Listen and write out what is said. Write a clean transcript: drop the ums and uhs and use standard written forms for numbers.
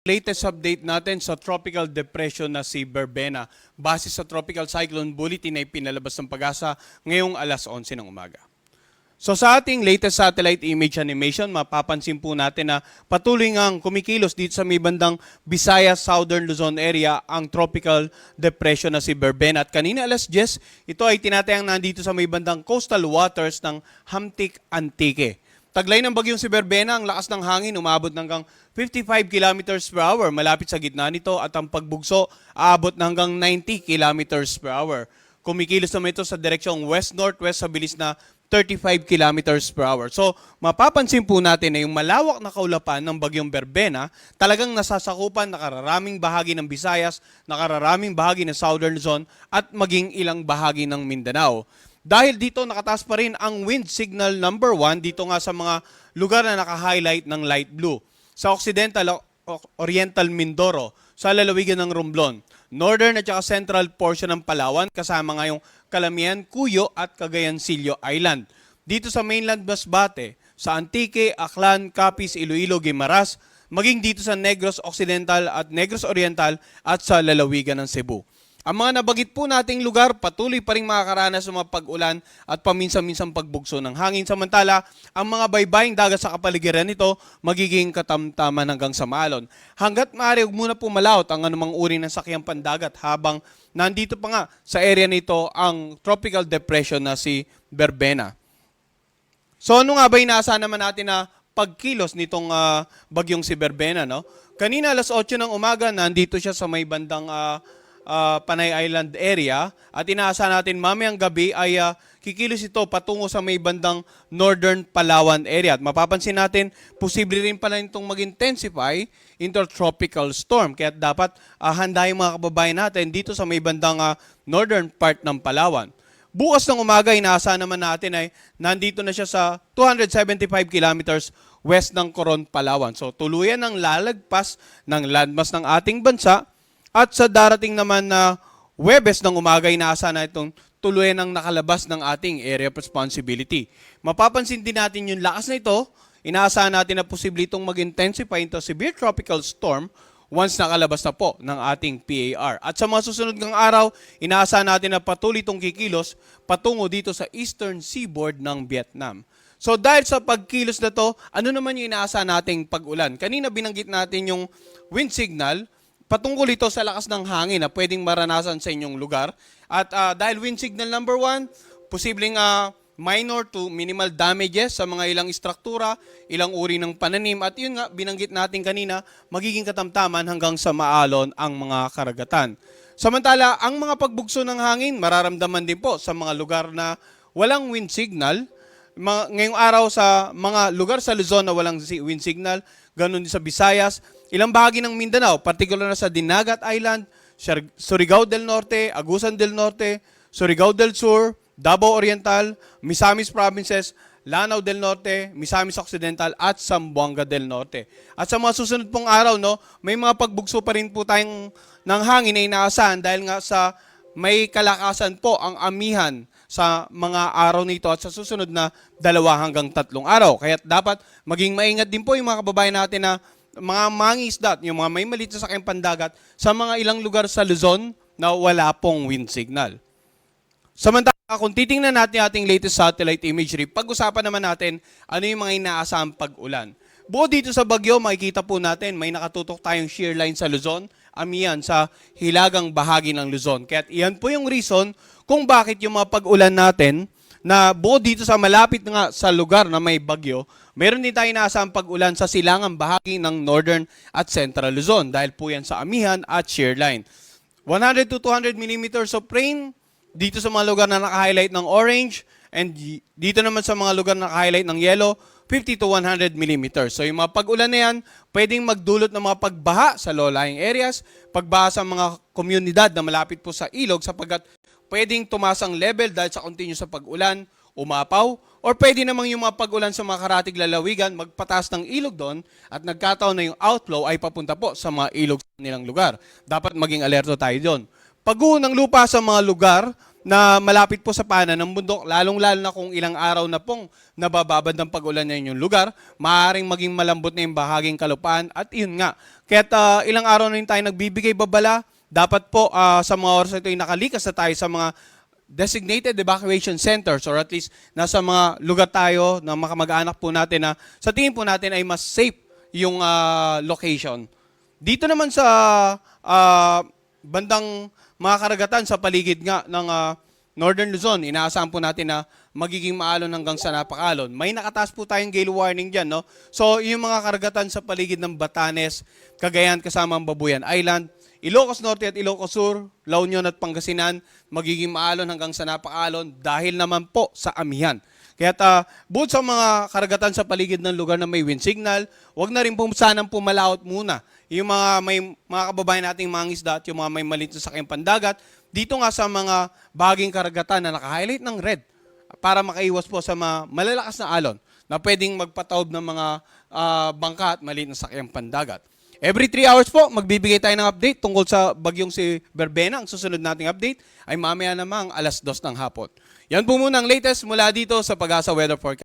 Latest update natin sa tropical depression na si Berbena. Base sa Tropical Cyclone Bulletin ay pinalabas ng Pag-asa ngayong alas 11 ng umaga. So sa ating latest satellite image animation, mapapansin po natin na patuloy ngang kumikilos dito sa may bandang Visayas, Southern Luzon area ang tropical depression na si Berbena. At kanina alas 10, ito ay tinatayang nandito sa may bandang coastal waters ng Hamtic Antique. Taglay ng bagyong si Berbena, ang lakas ng hangin umabot hanggang 55 kilometers per hour malapit sa gitna nito at ang pagbugso aabot na hanggang 90 kilometers per hour. Kumikilos naman ito sa direksyong west-northwest sa bilis na 35 kilometers per hour. So, mapapansin po natin na yung malawak na kaulapan ng bagyong Berbena talagang nasasakupan nakararaming bahagi ng Visayas, nakararaming bahagi ng Southern Luzon at maging ilang bahagi ng Mindanao. Dahil dito nakataas pa rin ang wind signal number 1 dito nga sa mga lugar na naka-highlight ng light blue. Sa Occidental, Oriental Mindoro, sa lalawigan ng Romblon, northern at saka central portion ng Palawan kasama nga yung Calamian, Cuyo at Cagayancillo Island. Dito sa mainland Masbate, sa Antique, Aklan, Capiz, Iloilo, Guimaras, maging dito sa Negros Occidental at Negros Oriental at sa lalawigan ng Cebu. Ang mga nabagit po nating lugar, patuloy pa rin makakaranas ng mga pag-ulan at paminsan-minsang pagbugso ng hangin. Samantala, ang mga baybaying dagat sa kapaligiran nito magiging katamtaman hanggang sa maalon. Hanggat maaari, huwag muna pumalaot ang anumang uri ng sakyang pandagat habang nandito pa nga sa area nito ang tropical depression na si Berbena. So ano nga ba inaasahan naman natin na pagkilos nitong bagyong si Berbena? No? Kanina alas 8 ng umaga, nandito siya sa may bandang Panay Island area at inaasahan natin mamayang gabi ay kikilos ito patungo sa may bandang Northern Palawan area. At mapapansin natin, posible rin pala itong mag-intensify into tropical storm. Kaya dapat handa yung mga kababayan natin dito sa may bandang northern part ng Palawan. Bukas ng umaga, inaasahan naman natin ay nandito na siya sa 275 kilometers west ng Coron, Palawan. So tuluyan ang lalagpas ng landmass ng ating bansa. At sa darating naman na Huwebes ng umaga, inaasahan na itong tuluyan ng nakalabas ng ating area of responsibility. Mapapansin din natin yung lakas na ito, inaasahan natin na posible itong mag-intensify into severe tropical storm once nakalabas na po ng ating PAR. At sa mga susunod ng araw, inaasahan natin na patuloy itong kikilos patungo dito sa eastern seaboard ng Vietnam. So dahil sa pagkilos na to, ano naman yung inaasahan nating pag-ulan? Kanina binanggit natin yung wind signal, patungkol ito sa lakas ng hangin na pwedeng maranasan sa inyong lugar. At dahil wind signal number 1, posibleng minor to minimal damages sa mga ilang istruktura, ilang uri ng pananim. At yun nga, binanggit natin kanina, magiging katamtaman hanggang sa maalon ang mga karagatan. Samantala, ang mga pagbugso ng hangin, mararamdaman din po sa mga lugar na walang wind signal. Ngayong araw sa mga lugar sa Luzon na walang wind signal, ganun din sa Visayas, ilang bahagi ng Mindanao, particular na sa Dinagat Island, Surigao del Norte, Agusan del Norte, Surigao del Sur, Davao Oriental, Misamis Provinces, Lanao del Norte, Misamis Occidental at Zamboanga del Norte. At sa mga susunod pong araw, no, may mga pagbugso pa rin po tayong ng hangin na inaasahan dahil nga sa may kalakasan po ang amihan sa mga araw nito at sa susunod na 2 hanggang 3 araw. Kaya dapat maging maingat din po yung mga kababayan natin na mga mangingisda, yung mga may maliit na sakyang pandagat sa mga ilang lugar sa Luzon na wala pong wind signal. Samantala, kung titingnan natin ating latest satellite imagery, pag-usapan naman natin ano yung mga inaasahang pag-ulan. Bukod dito sa bagyo, makikita po natin may nakatutok tayong shear line sa Luzon, amiyan sa hilagang bahagi ng Luzon. Kaya iyan po yung reason kung bakit yung mga pag-ulan natin na bukod dito sa malapit nga sa lugar na may bagyo, meron din tayo inaasahang pag-ulan sa silangang bahagi ng Northern at Central Luzon dahil po yan sa amihan at shear line. 100 to 200 millimeters of rain dito sa mga lugar na naka-highlight ng orange and dito naman sa mga lugar na naka-highlight ng yellow, 50 to 100 millimeters. So yung mga pag-ulan na yan, pwedeng magdulot ng mga pagbaha sa low-lying areas, pagbaha sa mga komunidad na malapit po sa ilog sapagkat pwedeng tumaas ang level dahil sa continuous sa pag-ulan, umapaw, or pwede namang yung mga pag-ulan sa mga karatig lalawigan, magpataas ng ilog doon at nagkataon na yung outflow ay papunta po sa mga ilog sa nilang lugar. Dapat maging alerto tayo doon. Pag-uho ng lupa sa mga lugar na malapit po sa paanan ng bundok, lalong-lalo na kung ilang araw na pong nabababad ng pag-ulan na inyong lugar, maaaring maging malambot na yung bahaging kalupaan at yun nga. Kaya't ilang araw na rin tayo nagbibigay babala, dapat po sa mga oras na ito ay nakalikas na tayo sa mga designated evacuation centers or at least nasa mga lugar tayo na makamag-anak po natin na sa tingin po natin ay mas safe yung location. Dito naman sa bandang mga karagatan sa paligid nga ng Northern Luzon, inaasahan po natin na magiging maalon hanggang sa napakalon. May nakataas po tayong gale warning dyan, no? So, yung mga karagatan sa paligid ng Batanes, Cagayan kasama ang Babuyan Island, Ilocos Norte at Ilocos Sur, La Union at Pangasinan, magiging maalon hanggang sa napakalon dahil naman po sa amihan. Kaya bukod sa mga karagatan sa paligid ng lugar na may wind signal, wag na rin po sanang pumalaot muna. Yung mga kababayan nating mga isda at yung mga may maliit na sakyang pandagat, dito nga sa mga baging karagatan na naka-highlight ng red para makaiwas po sa mga malalakas na alon na pwedeng magpataob ng mga bangka at maliit na sakyang pandagat. Every 3 hours po, magbibigay tayo ng update tungkol sa bagyong si Berbena. Ang susunod nating update ay mamaya namang 2:00 ng hapon. Yan po muna ang latest mula dito sa Pag-asa Weather Forecast.